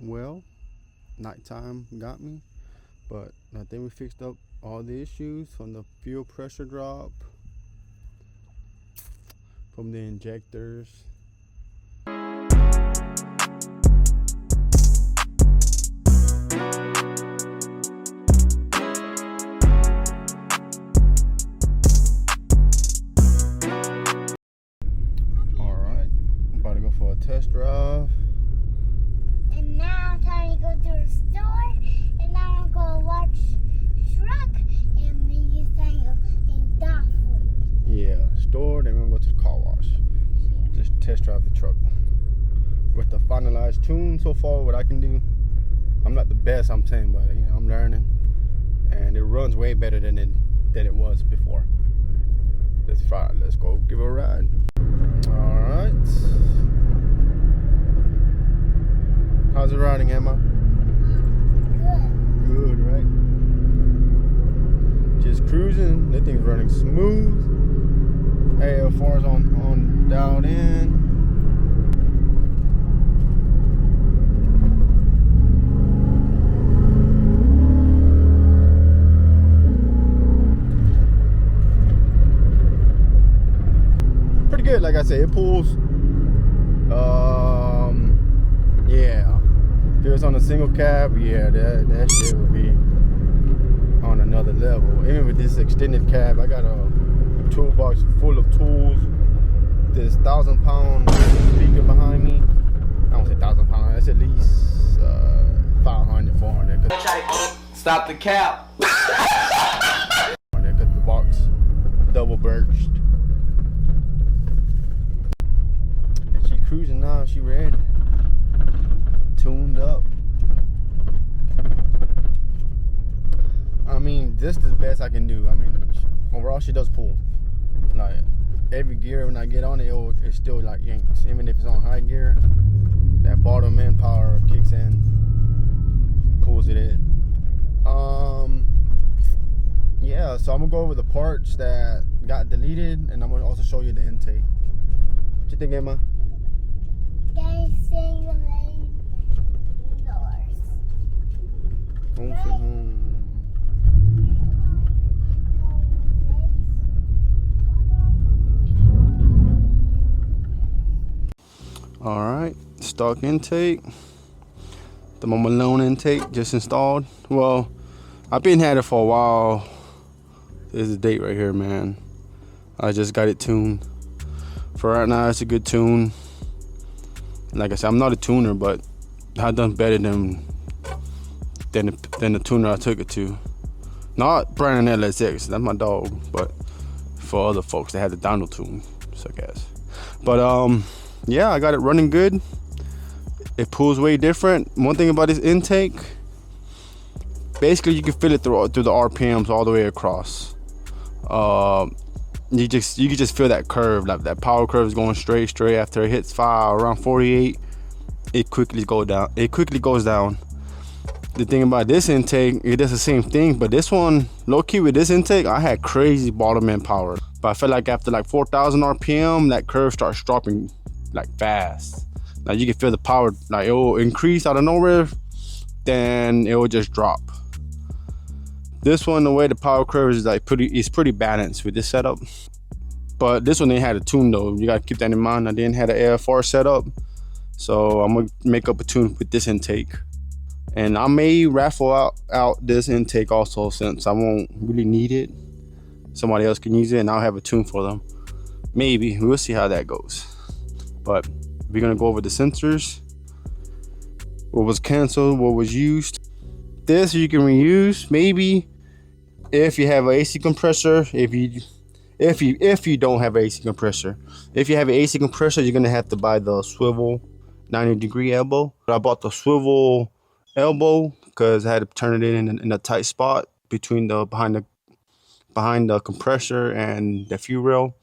well. Nighttime got me, but I think we fixed up all the issues from the fuel pressure drop, from the injectors. Alright, about to go for a test drive. And now I'm time to go to the store, and now I'm gonna watch truck and maybe think of dog food. Yeah, store, then we're gonna go to the car wash. Just test drive the truck. With the finalized tune so far, what I can do, I'm not the best, I'm saying, but you know, I'm learning. And it runs way better than it was before. Let's try it. Let's go give it a ride. Alright. How's it riding, Emma? Good. Good, right? Just cruising. That thing's running smooth. AL4's on dialed in. Pretty good, like I said, it pulls. Yeah. If it was on a single cab, yeah, that shit would be on another level. Even with this extended cab, I got a toolbox full of tools. This 1,000-pound speaker behind me. I don't say 1,000 pounds. That's at least 500, 400. Stop the cap. Because the box double birched. And she cruising now. She ready. Tuned up. I mean, this is the best I can do. I mean, overall, she does pull. Like every gear when I get on it, it's still like yanks. Even if it's on high gear, that bottom end power kicks in, pulls it in. Yeah. So I'm gonna go over the parts that got deleted, and I'm gonna also show you the intake. What you think, Emma? Guys, sing the main doors. Alright, stock intake. The Malone intake just installed. Well, I've been had it for a while. There's the date right here, man. I just got it tuned. For right now, it's a good tune. Like I said, I'm not a tuner, but I've done better than the tuner I took it to. Not Brandon LSX, that's my dog, but for other folks, they had the Donald tune, so I guess. But yeah, I got it running good. It pulls way different. One thing about this intake, basically you can feel it through the RPMs all the way across. You can just feel that curve, like that power curve is going straight after it hits around 48. It quickly goes down. The thing about this intake, it does the same thing, but this one, low key with this intake, I had crazy bottom end power. But I felt like after like 4,000 RPM, that curve starts dropping like fast. Like you can feel the power, like it will increase out of nowhere, then it will just drop. This one, the way the power curve is like pretty balanced with this setup. But this one they had a tune though. You gotta keep that in mind. I didn't have an AFR setup, so I'm gonna make up a tune with this intake. And I may raffle out this intake also, since I won't really need it. Somebody else can use it and I'll have a tune for them. Maybe, we'll see how that goes. But we're gonna go over the sensors. What was canceled, what was used. This you can reuse, maybe if you have an AC compressor. If you don't have an AC compressor. If you have an AC compressor, you're gonna have to buy the swivel 90-degree elbow. I bought the swivel elbow because I had to turn it in a tight spot between the behind the compressor and the fuel rail.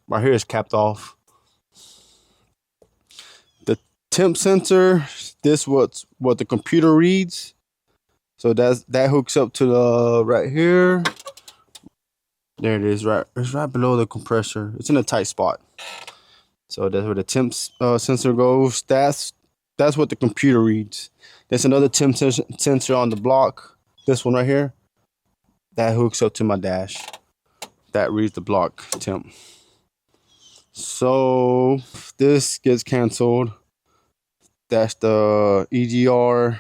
Right here is capped off. The temp sensor, this what the computer reads. So that hooks up to the right here. There it is, it's right below the compressor. It's in a tight spot. So that's where the temp sensor goes. That's that's what the computer reads. There's another temp sensor on the block. This one right here, that hooks up to my dash. That reads the block temp. So if this gets canceled, that's the EGR.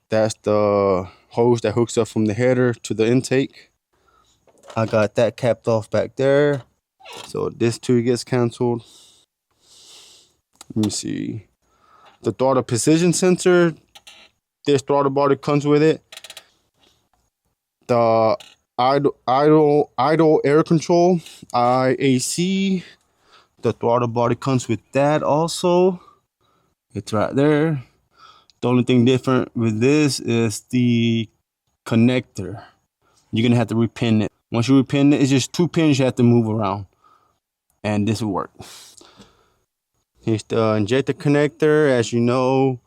That's the hose that hooks up from the header to the intake. I got that capped off back there. So this too gets canceled. Let me see. The throttle position sensor, this throttle body comes with it. The idle air control, IAC. The throttle body comes with that also. It's right there. The only thing different with this is the connector. You're gonna have to repin it. Once you repin it, it's just 2 pins you have to move around, and this will work. Here's the injector connector. As you know,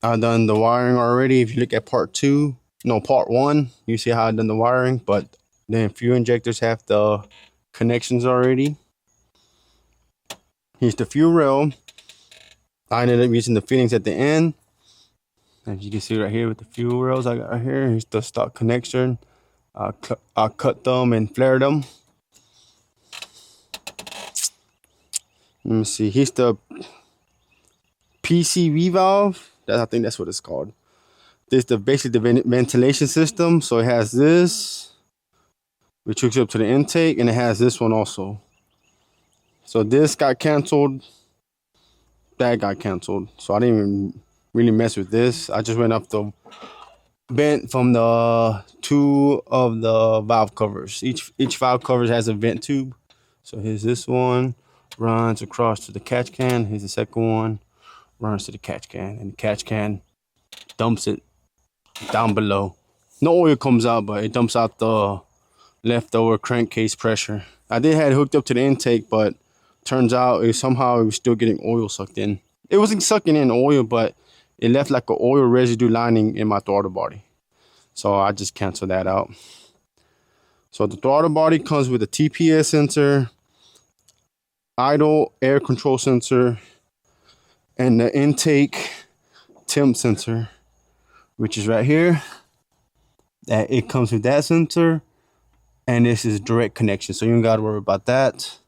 I've done the wiring already. If you look at part 1, you see how I've done the wiring, but then a few injectors have the connections already. Here's the fuel rail. I ended up using the fittings at the end. As you can see right here with the fuel rails I got right here. Here's the stock connection. I cut them and flared them. Let me see. Here's the PCV valve. I think that's what it's called. This is basically the ventilation system. So it has this, which hooks up to the intake, and it has this one also. So this got canceled. That got canceled. So I didn't even really mess with this. I just went up the vent from the 2 of the valve covers. Each valve cover has a vent tube. So here's this one, runs across to the catch can. Here's the second one, runs to the catch can, and the catch can dumps it down below. No oil comes out, but it dumps out the leftover crankcase pressure. I did have it hooked up to the intake, but turns out it was still getting oil sucked in. It wasn't sucking in oil, but it left like an oil residue lining in my throttle body. So I just canceled that out. So the throttle body comes with a TPS sensor, idle air control sensor, and the intake temp sensor, which is right here. That it comes with that sensor, and this is direct connection, so you don't got to worry about that.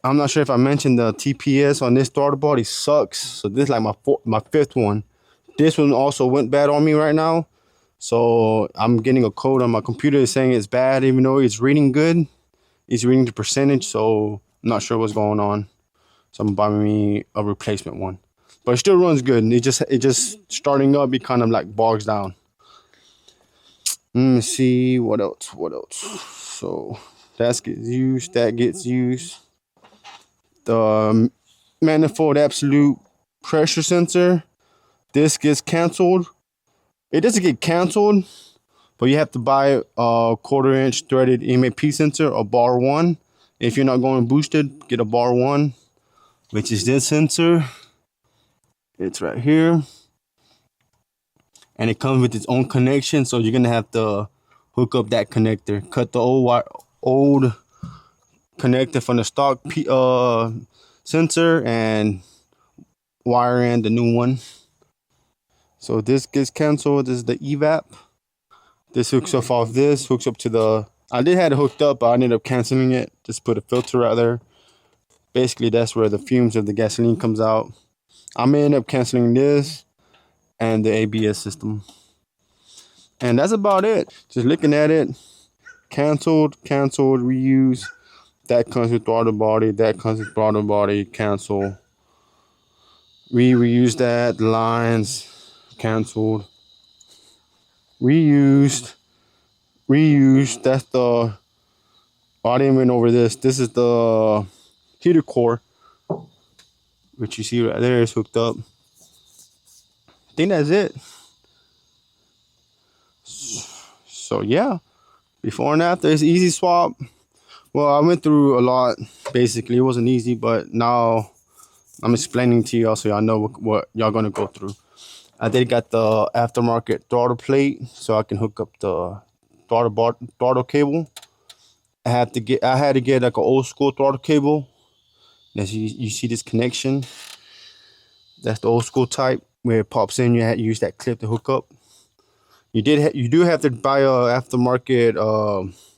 I'm not sure if I mentioned the TPS on this throttle body sucks. So this is like my 5th one. This one also went bad on me right now. So I'm getting a code on my computer saying it's bad, even though it's reading good. It's reading the percentage, so I'm not sure what's going on. So I'm buying me a replacement one. But it still runs good. It just starting up, it kind of like bogs down. Let me see what else. So that gets used. The manifold absolute pressure sensor, this gets canceled. It doesn't get canceled, but you have to buy a 1/4 inch threaded MAP sensor, a bar 1. If you're not going boosted, get a bar 1, which is this sensor. It's right here, and it comes with its own connection, so you're gonna have to hook up that connector, cut the old connector from the stock sensor and wire in the new one. So this gets canceled. This is the evap. This hooks up off this, hooks up to the, I did have it hooked up, but I ended up canceling it. Just put a filter right there. Basically that's where the fumes of the gasoline comes out. I may end up canceling this and the ABS system, and that's about it. Just looking at it, canceled, reuse. That comes with throttle body. That comes with throttle body. Cancel. We reused that. Lines. Canceled. Reused. That's the. Oh, I didn't went over this. This is the heater core, which you see right there is hooked up. I think that's it. So yeah, before and after, it's easy swap. Well, I went through a lot. Basically, it wasn't easy, but now I'm explaining to y'all so y'all know what y'all gonna go through. I did got the aftermarket throttle plate, so I can hook up the throttle cable. I had to get like an old school throttle cable. As you see this connection. That's the old school type where it pops in. You had to use that clip to hook up. You do have to buy a aftermarket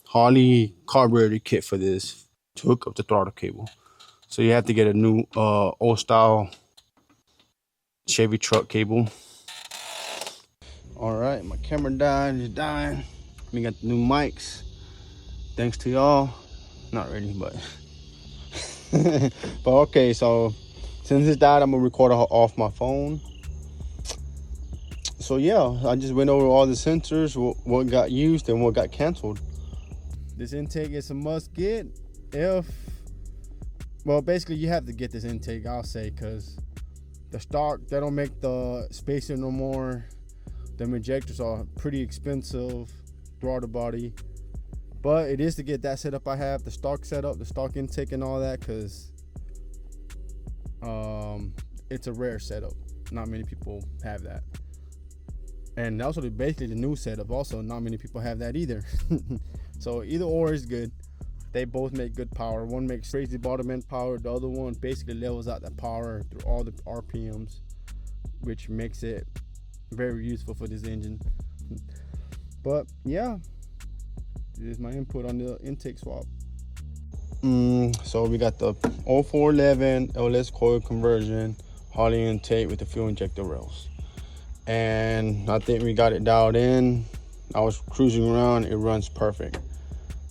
Holley carburetor kit for this to hook up the throttle cable. So you have to get a new old style Chevy truck cable. All right, my camera died. It's dying. We got the new mics. Thanks to y'all. Not really, but but okay. So since it's died, I'm gonna record off my phone. So yeah, I just went over all the sensors, what got used and what got canceled. This intake is a must get well, basically you have to get this intake, I'll say, because the stock, they don't make the spacer no more. The injectors are pretty expensive throughout the body, but it is to get that setup I have, the stock setup, the stock intake and all that, because it's a rare setup. Not many people have that. And also basically the new setup, also not many people have that either. So either or is good. They both make good power. One makes crazy bottom end power, the other one basically levels out that power through all the RPMs, which makes it very useful for this engine. But yeah, this is my input on the intake swap. So we got the 0411 LS coil conversion Holley intake with the fuel injector rails, and I think we got it dialed in. I was cruising around, it runs perfect.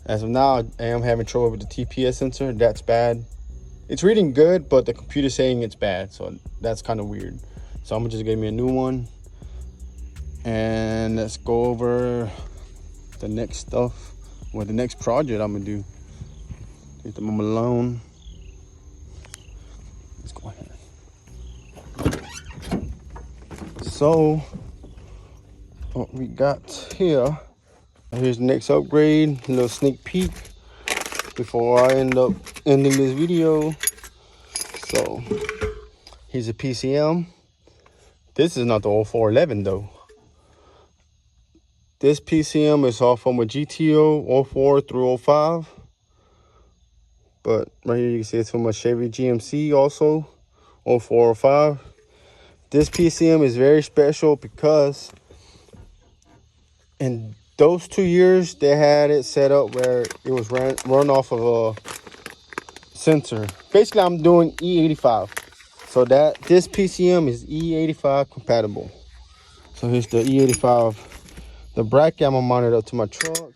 As of now, I am having trouble with the TPS sensor. That's bad. It's reading good, but the computer's saying it's bad, so that's kind of weird. So I'm gonna just get me a new one, and let's go over the next stuff, or the next project I'm gonna do. Get them alone. Let's go ahead. So what we got here, here's the next upgrade, a little sneak peek before I end up ending this video. So here's a PCM. This is not the 0411 though. This PCM is off from a GTO 04 through 05. But right here you can see it's from a Chevy GMC also, 04 05. This PCM is very special because in those 2 years they had it set up where it was run off of a sensor. Basically I'm doing E85. So that this PCM is E85 compatible. So here's the E85. The bracket I'm gonna mount it up to my truck.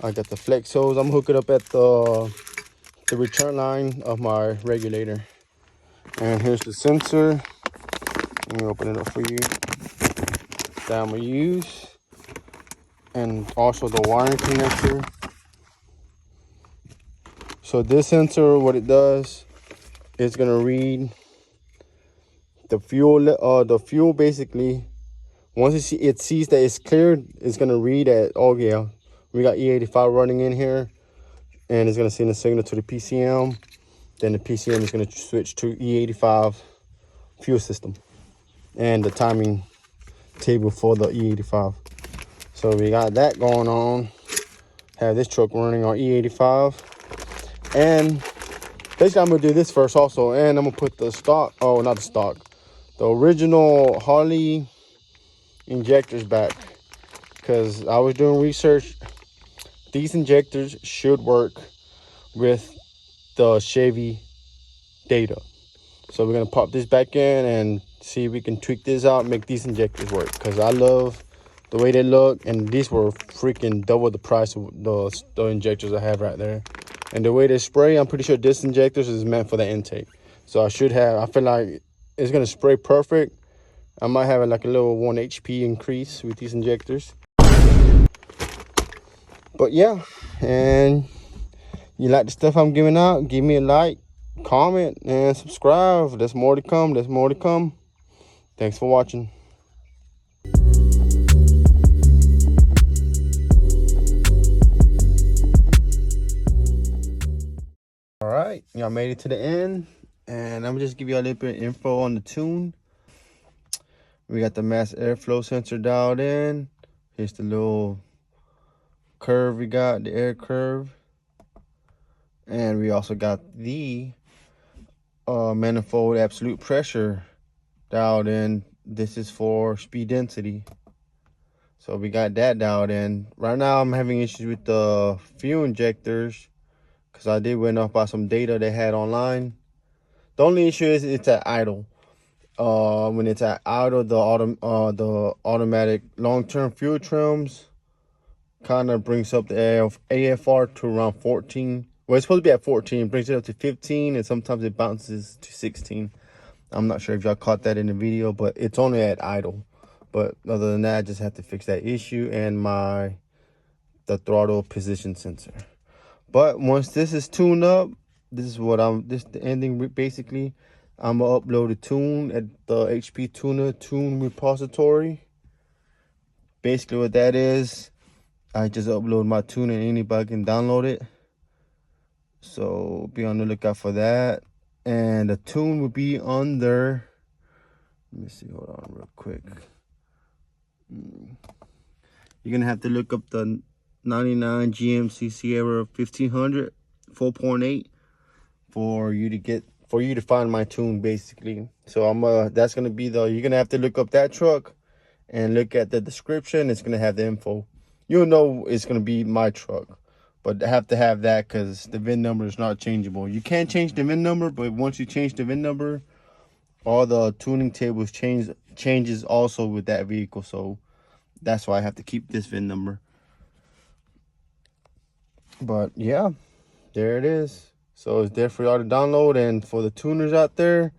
I got the flex hose. I'm hooking up at the return line of my regulator. And here's the sensor. Let me open it up for you. That I'm gonna use. And also the wiring connector. So this sensor, what it does, it's gonna read the fuel. The fuel basically, once it sees that it's cleared, it's gonna read at, oh yeah, we got E85 running in here, and it's gonna send a signal to the PCM. Then the PCM is gonna switch to E85 fuel system and the timing table for the E85. So we got that going on. Have this truck running on E85, and basically I'm gonna do this first also, and I'm gonna put the stock, oh not the stock, the original Holley injectors back, because I was doing research. These injectors should work with the Chevy data. So we're gonna pop this back in and see if we can tweak this out, make these injectors work, because I love the way they look, and these were freaking double the price of the injectors I have right there. And the way they spray, I'm pretty sure this injectors is meant for the intake. So I feel like it's gonna spray perfect. I might have like a little 1 HP increase with these injectors. But yeah, and you like the stuff I'm giving out, give me a like, comment, and subscribe. There's more to come. There's more to come. Thanks for watching. All right, y'all made it to the end, and I'm just give you a little bit of info on the tune. We got the mass airflow sensor dialed in. Here's the little curve we got, the air curve. And we also got the manifold absolute pressure dialed in. This is for speed density. So we got that dialed in. Right now I'm having issues with the fuel injectors because I did went off by some data they had online. The only issue is it's at idle. When it's at idle, the automatic long-term fuel trims kind of brings up the AFR to around 14. Well, it's supposed to be at 14, brings it up to 15, and sometimes it bounces to 16. I'm not sure if y'all caught that in the video, but it's only at idle. But other than that, I just have to fix that issue and the throttle position sensor. But once this is tuned up, this is the ending basically. I'm gonna upload a tune at the HP Tuner tune repository. Basically what that is, I just upload my tune and anybody can download it. So be on the lookout for that. And the tune will be under, let me see, hold on real quick. You're gonna have to look up the 99 GMC Sierra 1500 4.8 for you to find my tune basically. So that's gonna be you're gonna have to look up that truck and look at the description. It's gonna have the info. You'll know it's gonna be my truck, but I have to have that because the VIN number is not changeable. You can change the VIN number, but once you change the VIN number, all the tuning tables changes also with that vehicle. So that's why I have to keep this VIN number. But yeah, there it is. So it's there for y'all to download. And for the tuners out there,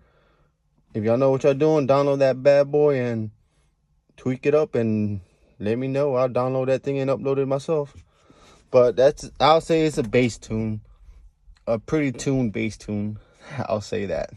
if y'all know what y'all doing, download that bad boy and tweak it up and let me know. I'll download that thing and upload it myself. But I'll say it's a bass tune, a pretty tuned bass tune. I'll say that.